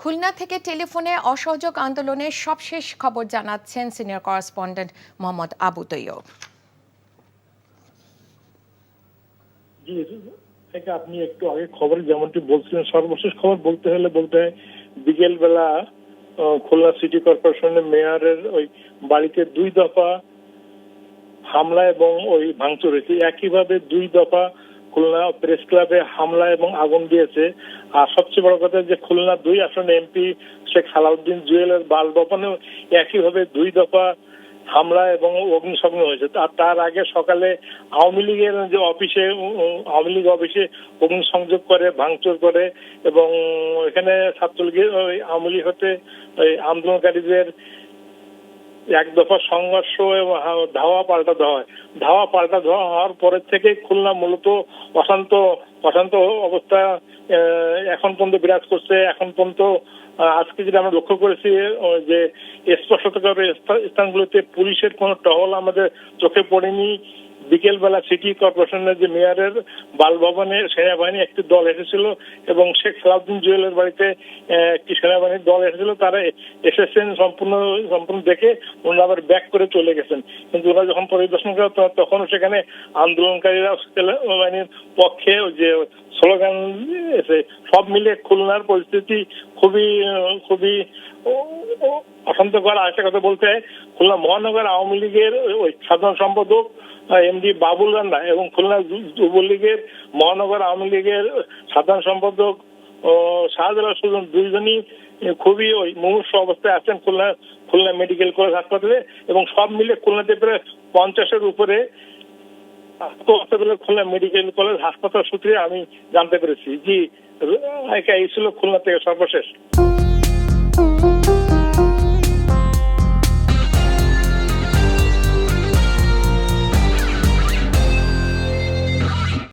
খুলনা থেকে টেলিফোনে অসহযোগ আন্দোলনের সবশেষ খবর জানাচ্ছেন সিনিয়র করেসপন্ডেন্ট মোহাম্মদ আবু তৈয়ব। জি, এটা আপনি একটু আগে খবরে যেমনটি বলছিলেন, সর্বশেষ খবর বলতে হয় বিকেল বেলা খুলনা সিটি কর্পোরেশনের মেয়রের ওই বাড়িতে 2 দফা হামলা এবং ওই ভাঙচুর হয়েছে। একইভাবে 2 দফা খুলনা প্রেস ক্লাবে হামলা এবং আগুন দিয়েছে। আর সবচেয়ে বড় কথা যে খুলনা 2 আসনে এমপি শেখ সালাউদ্দিন জুয়েলের বাসভবনেও একইভাবে 2 দফা হামলা এবং অগ্নিসংযোগ হয়েছে। তার আগে সকালে আওয়ামী লীগের যে অফিসে অগ্নিসংযোগ করে, ভাঙচুর করে এবং এখানে ছাত্রলীগের আওয়ামী লীগ হতে আন্দোলনকারীদের এক দফা সংঘর্ষ এবং ধাওয়া পাল্টা ধাওয়া হওয়ার পরের থেকে খুলনা মূলত অশান্ত অবস্থা এখন পর্যন্ত বিরাজ করছে। এখন পর্যন্ত আজকে যেটা আমরা লক্ষ্য করেছি যে স্পষ্টতভাবে স্থানগুলোতে পুলিশের কোনো টহল আমাদের চোখে পড়েনি। বিকেল বেলা সিটি কর্পোরেশনের যে মেয়রের বাসভবনে সেনাবাহিনী একটি দল এসেছিল এবং শেখ সালাউদ্দিন জুয়েলের বাড়িতে একটি সেনাবাহিনীর দল এসেছিল। তারা এসেছেন সম্পূর্ণ দেখে ওনারা আবার ব্যাক করে চলে গেছেন। কিন্তু ওরা যখন পরিদর্শন করে তখনও সেখানে আন্দোলনকারীরা সেনাবাহিনীর পক্ষে যে স্লোগান এসে সব মিলে খুলনার পরিস্থিতি খুবই অশান্তকর। আরেকটা কথা বলতে হয়, খুলনা মহানগর আওয়ামী লীগের ওই সাধারণ সম্পাদক এমডি বাবুল রান্না এবং খুলনা যুবলীগের মহানগর আওয়ামী লীগের সাধারণ সম্পাদক শাহজালাল সুজন দুইজনই খুবই ওই মুমূর্ষু অবস্থায় আছেন খুলনা মেডিকেল কলেজ হাসপাতালে এবং সব মিলে খুলনাতে প্রায় 50-এর উপরে খুলনা মেডিকেল কলেজ হাসপাতাল সূত্রে আমি জানতে পেরেছি। জি, এই ছিল খুলনা থেকে সর্বশেষ।